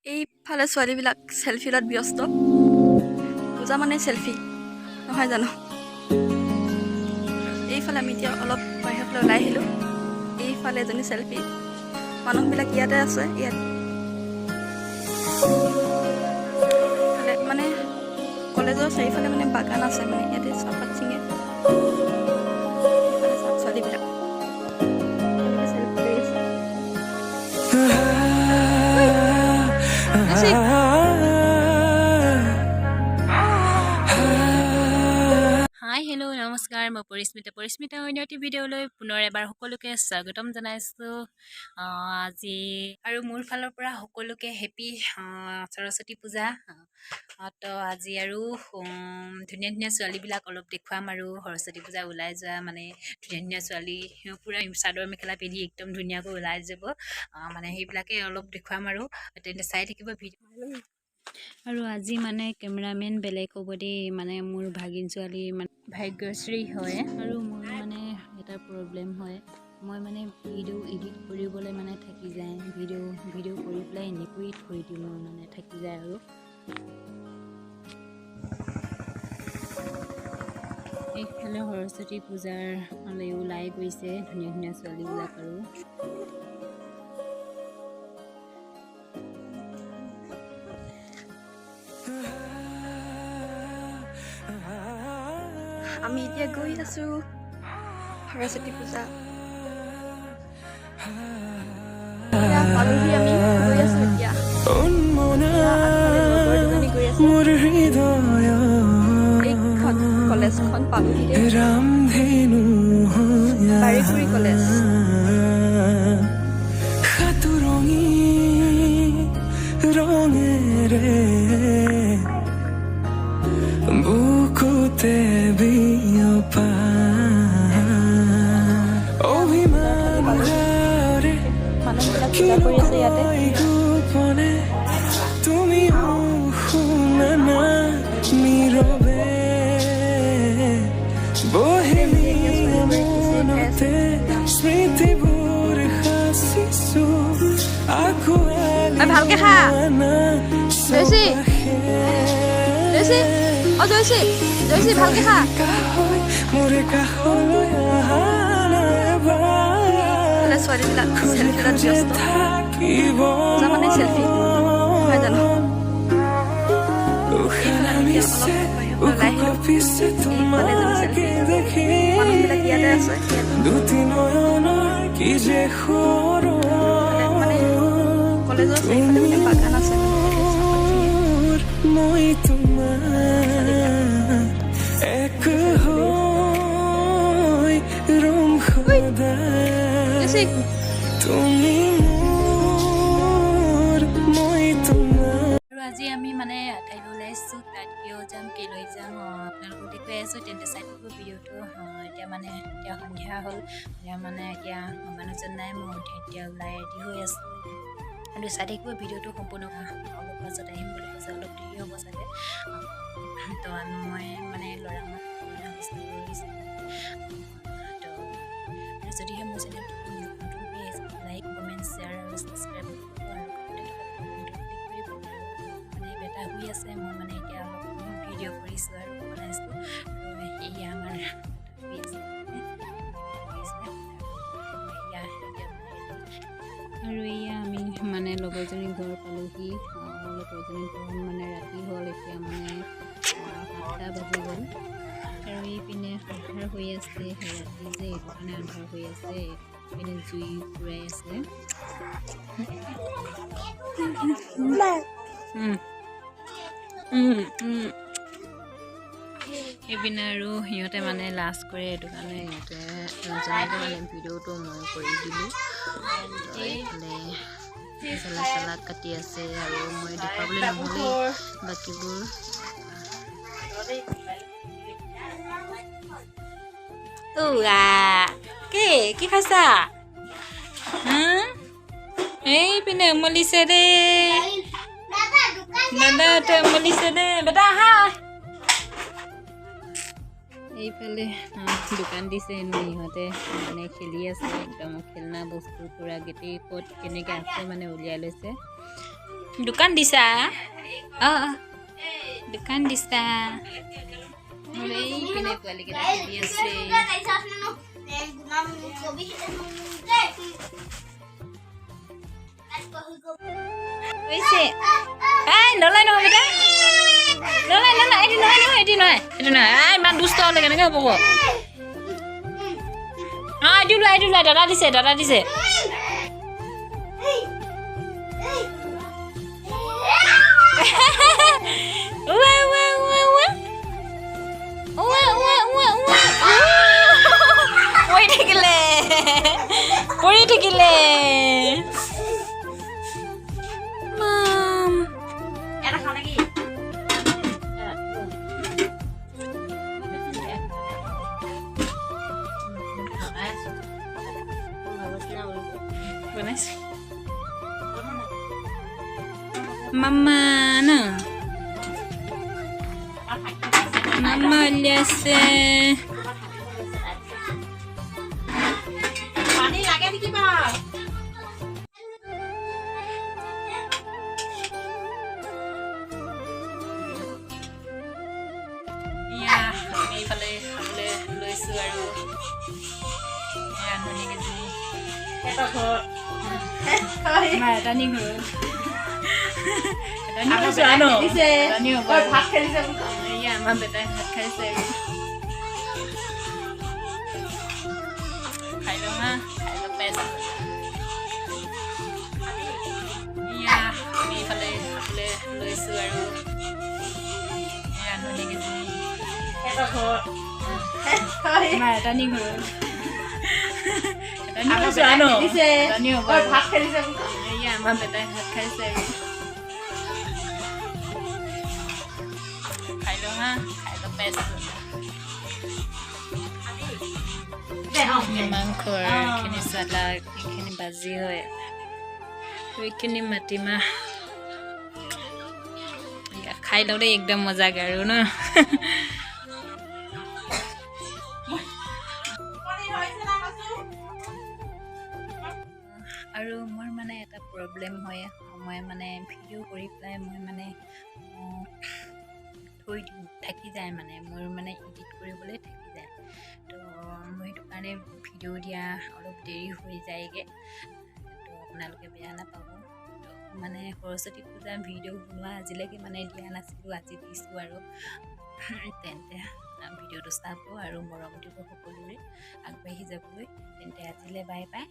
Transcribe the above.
এইফালে ছোৱালীবিলাক সেলফি লত ব্যস্ত পূজা মানে সেলফি নহয় জানো এইফালে আমি এতিয়া অলপ বাহিৰলৈ ওলাই আহিলোঁ এইফালে এজনী সেলফি মানুহবিলাক ইয়াতে আছে ইয়াত মানে কলেজৰ চাৰিফালে মানে বাগান আছে মানে ইয়াতে চাহপাত চিঙে এইফালে ছোৱালীবিলাক হাই হেল্ল' নমস্কাৰ মই পৰিস্মিতা অন্যটি ভিডিঅ'লৈ পুনৰ এবাৰ সকলোকে স্বাগতম জনাইছোঁ আজি আৰু মোৰ ফালৰ পৰা সকলোকে হেপী সৰস্বতী পূজা তো আজি আৰু ধুনীয়া ধুনীয়া ছোৱালীবিলাক অলপ দেখুৱাম আৰু সৰস্বতী পূজা ওলাই যোৱা মানে ধুনীয়া ধুনীয়া ছোৱালী পূৰা চাদৰ মেখেলা পিন্ধি একদম ধুনীয়াকৈ ওলাই যাব মানে সেইবিলাকে অলপ দেখুৱাম আৰু তেন্তে চাই থাকিব ভিডিঅ' আৰু আজি মানে কেমেৰামেন বেলেগ হ'ব দেই মানে মোৰ ভাগিন ছোৱালী মানে ভাগ্যশ্ৰী হয় আৰু মোৰ মানে এটা প্ৰব্লেম হয় মই মানে ভিডিঅ' এডিট কৰিবলৈ মানে থাকি যায় ভিডিঅ' কৰি পেলাই এনেকৈ থৈ দিওঁ মই মানে থাকি যায় আৰু এইফালে সৰস্বতী পূজাৰ ওলাই গৈছে ধুনীয়া ধুনীয়া ছোৱালীবিলাক আৰু আমি এতিয়া গৈ আছো সৰস্বতী পূজা পালোহি আমি গৈ আছো এতিয়া এইখন কলেজখন পালোহি বাৰীকুৰি কলেজ বুকুতে বিয়পা অভিমানৰে গোপনে তুমি শুনা না নীৰৱে বহিলি মনতে স্মৃতিবোৰ সাঁচিছো ভালকে খা জয়সী ভালকে খা ছোৱালীবিলাক সেলফি লত ব্যস্ত পূজা মানে সেলফি নহয় জানো মানুহবিলাক ইয়াতে আছে মানে কলেজৰ চাৰিফালে মানে বাগান আছে মই তোমাৰ এক হৈ ৰং সদায় তুমি মোৰ মই তোমাৰ আৰু আজি আমি মানে ঠাইলৈ ওলাইছোঁ তাত কিয় যাম কেলৈ যাম আপোনালোকক দেখুৱাই আছোঁ তেন্তে চাই থাকিব ভিডিঅ'টো এতিয়া মানে এতিয়া সন্ধিয়া হ'ল মানে এতিয়া মানুহজন নাই মই এতিয়া ওলাই ৰেডি হৈ আছোঁ আৰু চাই থাকিব ভিডিঅ'টো সম্পূৰ্ণ অলপ পাছত আহিম বুলি কৈছে অলপ দেৰি হ'ব চাগে তো মই মানে ল'ৰা তো যদিহে মোৰ চেনেলটো নতুন হৈ আছে লাইক কমেণ্ট শ্বেয়াৰ আৰু ছাবস্ক্ৰাইব কৰিব মানে বেটা শুই আছে মই মানে এতিয়া অলপ ভিডিঅ' কৰিছোঁ আৰু বনাইছোঁ আৰু এয়া আমাৰ আৰু এয়া আমি মানে লগৰজনী ঘৰ পালোহি লগৰজনী ঘৰ মানে ৰাতি হ'ল এতিয়া মানে 7টা বাজি গ'ল আৰু এইপিনে আন্ধাৰ হৈ আছে ৰাতি যে এইটো কাৰণে আন্ধাৰ হৈ আছে এইপিনে জুই ফুৰাই আছে এইপিনে আৰু সিহঁতে মানে লাজ কৰে এইটো কাৰণে সিহঁতে মানে ভিডিঅ'টো মই কৰি দিলোঁ এইফালে চালাদ কাটি আছে আৰু মই দেখাবলৈ নহ'লেই বাকীবোৰ কি খাইছা এইপিনে উমলিছে দেই দাদাহঁতে উমলিছে দেই বেটা আহা এইফালে দোকান দিছে ইহঁতে মানে খেলি আছে একদম খেলনা বস্তু পুৰা গোটেই ক'ত কেনেকৈ আছে মানে উলিয়াই লৈছে দোকান দিছা দোকান দিছা মোৰ এই পিনে পোৱালিকেইটা খেলি আছে কৈছে নলয় নহয় বেটা নলয় এটি নহয় ইমান দুষ্ট হ'লে কেনেকৈ হ'ব এইটো লোৱা দাদা দিছে পৰি থাকিলে Mama na. Mama liase. Pani lage niki ba? Ya, ei phale loisu aru. Ya noni ke jini. Eta ghor. Ma eta ni ghor. Aku জানো দিছে ওই ভাত খাইছে ইয়া মা বেটা ভাত খাইছে খাইলো না খাইলো পেছ ইয়া এই ফালে লৈছো আৰু ইয়া ননি গেছি এটা ঘৰ মা এটা নি ঘৰ aku জানো দিছে ওই ভাত খাইছে ইয়া মা বেটা ভাত খাইছে খাইলো পেছ মাংস এইখিনি চালা এইখিনি ভাজি হয় এইখিনি মাটিমাহ খাই লওঁ দেই একদম মজাকে আৰু ন আৰু মোৰ মানে এটা প্ৰব্লেম হয় মই মানে ভিডিঅ' কৰি পেলাই মই মানে থৈ দিওঁ থাকি যায় মানে মোৰ মানে এডিট কৰিবলৈ থাকি যায় তো মই সেইটো কাৰণে ভিডিঅ' দিয়া অলপ দেৰি হৈ যায়গৈ তো আপোনালোকে বেয়া নাপাব তো মানে সৰস্বতী পূজা ভিডিঅ' বনোৱা আজিলৈকে মানে দিয়া নাছিলোঁ আজি দিছোঁ আৰু তেন্তে ভিডিঅ'টো চাব আৰু মৰম দিব সকলোৰে আগবাঢ়ি যাবলৈ তেন্তে আজিলৈ বাই বাই